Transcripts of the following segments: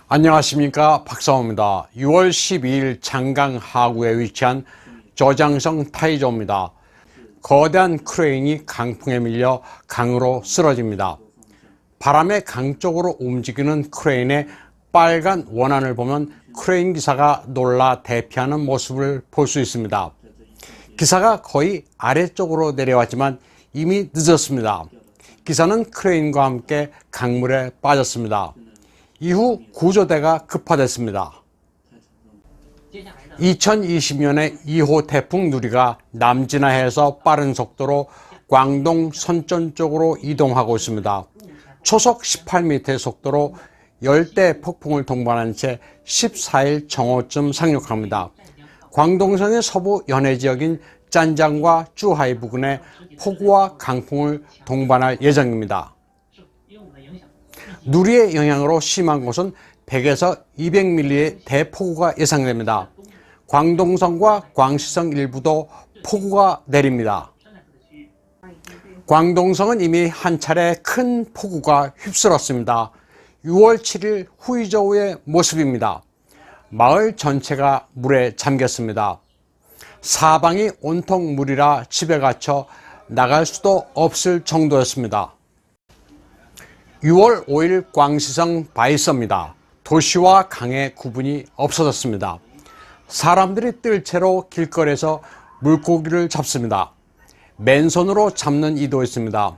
안녕하십니까, 박사호입니다. 6월 12일 장강 하구에 위치한 저장성 타이저우입니다. 거대한 크레인이 강풍에 밀려 강으로 쓰러집니다. 바람의 강 쪽으로 움직이는 크레인의 빨간 원안을 보면 크레인 기사가 놀라 대피하는 모습을 볼 수 있습니다. 기사가 거의 아래쪽으로 내려왔지만 이미 늦었습니다. 기사는 크레인과 함께 강물에 빠졌습니다. 이후 구조대가 급파됐습니다. 2020년에 2호 태풍 누리가 남진해에서 빠른 속도로 광동 선전 쪽으로 이동하고 있습니다. 초속 18m의 속도로 열대 폭풍을 동반한 채 14일 정오쯤 상륙합니다. 광동성의 서부 연해 지역인 짠장과 쭈하이 부근에 폭우와 강풍을 동반할 예정입니다. 누리의 영향으로 심한 곳은 100에서 200mm의 대폭우가 예상됩니다. 광동성과 광시성 일부도 폭우가 내립니다. 광동성은 이미 한 차례 큰 폭우가 휩쓸었습니다. 6월 7일 후이저우의 모습입니다. 마을 전체가 물에 잠겼습니다. 사방이 온통 물이라 집에 갇혀 나갈 수도 없을 정도였습니다. 6월 5일 광시성 바이서입니다. 도시와 강의 구분이 없어졌습니다. 사람들이 뜰채로 길거리에서 물고기를 잡습니다. 맨손으로 잡는 이도 있습니다.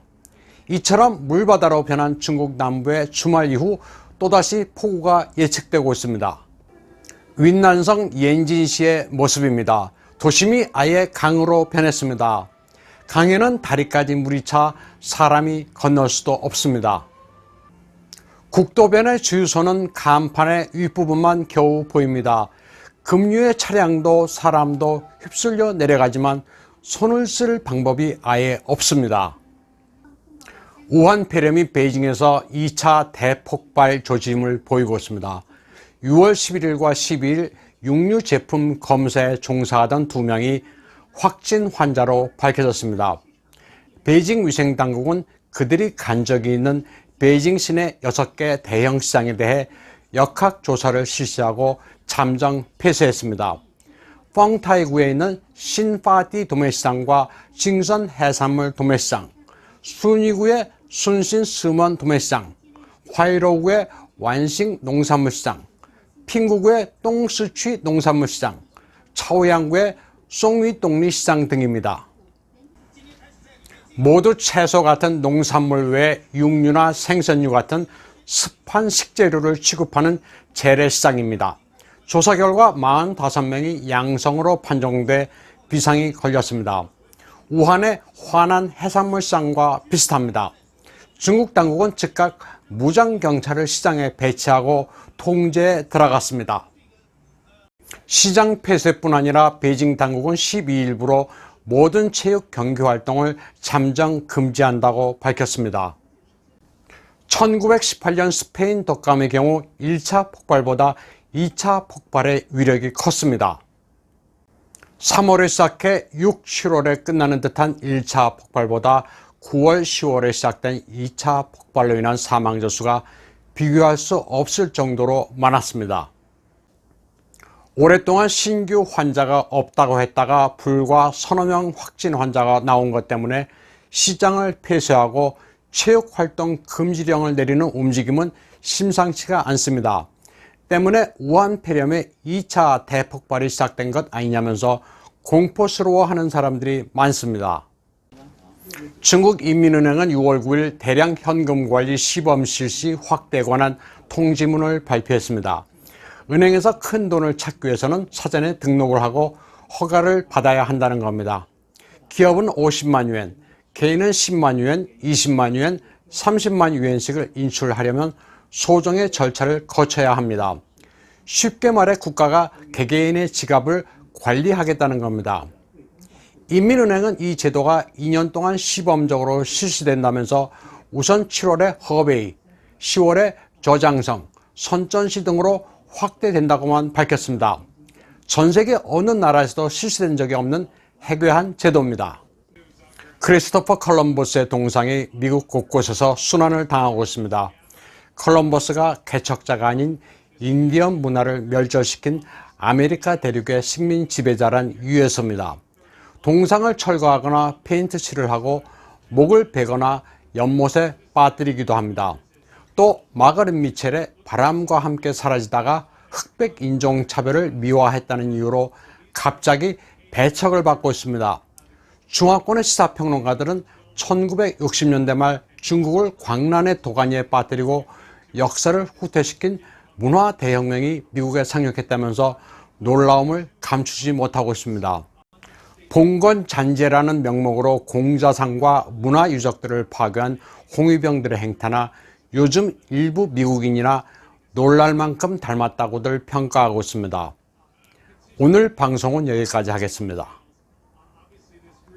이처럼 물바다로 변한 중국 남부의 주말 이후 또다시 폭우가 예측되고 있습니다. 윈난성 옌진시의 모습입니다. 도심이 아예 강으로 변했습니다. 강에는 다리까지 물이 차 사람이 건널 수도 없습니다. 국도변의 주유소는 간판의 윗부분만 겨우 보입니다. 급류의 차량도 사람도 휩쓸려 내려가지만 손을 쓸 방법이 아예 없습니다. 우한 폐렴이 베이징에서 2차 대폭발 조짐을 보이고 있습니다. 6월 11일과 12일 육류 제품 검사에 종사하던 2명이 확진 환자로 밝혀졌습니다. 베이징 위생당국은 그들이 간 적이 있는 베이징 시내 6개 대형 시장에 대해 역학조사를 실시하고 잠정 폐쇄했습니다. 펑타이구에 있는 신파티 도매시장과 징선 해산물 도매시장, 순위구의 순신 스먼 도매시장, 화이로구의 완싱 농산물시장, 핑구구의 똥스취 농산물시장, 차오양구의 송위동리 시장 등입니다. 모두 채소 같은 농산물 외에 육류나 생선류 같은 습한 식재료를 취급하는 재래시장입니다. 조사 결과 45명이 양성으로 판정돼 비상이 걸렸습니다. 우한의 화난 해산물시장과 비슷합니다. 중국 당국은 즉각 무장경찰을 시장에 배치하고 통제에 들어갔습니다. 시장 폐쇄뿐 아니라 베이징 당국은 12일부로 모든 체육 경기 활동을 잠정 금지한다고 밝혔습니다. 1918년 스페인 독감의 경우 1차 폭발보다 2차 폭발의 위력이 컸습니다. 3월에 시작해 6, 7월에 끝나는 듯한 1차 폭발보다 9월, 10월에 시작된 2차 폭발로 인한 사망자 수가 비교할 수 없을 정도로 많았습니다. 오랫동안 신규 환자가 없다고 했다가 불과 서너 명 확진 환자가 나온 것 때문에 시장을 폐쇄하고 체육활동 금지령을 내리는 움직임은 심상치가 않습니다. 때문에 우한 폐렴의 2차 대폭발이 시작된 것 아니냐면서 공포스러워하는 사람들이 많습니다. 중국 인민은행은 6월 9일 대량 현금관리 시범 실시 확대에 관한 통지문을 발표했습니다. 은행에서 큰 돈을 찾기 위해서는 사전에 등록을 하고 허가를 받아야 한다는 겁니다. 기업은 50만 유엔, 개인은 10만 유엔, 20만 유엔, 30만 유엔씩을 인출하려면 소정의 절차를 거쳐야 합니다. 쉽게 말해 국가가 개개인의 지갑을 관리하겠다는 겁니다. 인민은행은 이 제도가 2년 동안 시범적으로 실시된다면서 우선 7월에 허베이, 10월에 저장성, 선전시 등으로 확대된다고만 밝혔습니다. 전 세계 어느 나라에서도 실시된 적이 없는 해괴한 제도입니다. 크리스토퍼 컬럼버스의 동상이 미국 곳곳에서 순환을 당하고 있습니다. 컬럼버스가 개척자가 아닌 인디언 문화를 멸절시킨 아메리카 대륙의 식민 지배자란 유해서입니다. 동상을 철거하거나 페인트 칠을 하고 목을 베거나 연못에 빠뜨리기도 합니다. 또 마거렛 미첼의 바람과 함께 사라지다가 흑백 인종차별을 미화했다는 이유로 갑자기 배척을 받고 있습니다. 중화권의 시사평론가들은 1960년대 말 중국을 광란의 도가니에 빠뜨리고 역사를 후퇴시킨 문화 대혁명이 미국에 상륙했다면서 놀라움을 감추지 못하고 있습니다. 봉건잔재라는 명목으로 공자상과 문화유적들을 파괴한 홍위병들의 행태나 요즘 일부 미국인이나 놀랄 만큼 닮았다고들 평가하고 있습니다. 오늘 방송은 여기까지 하겠습니다.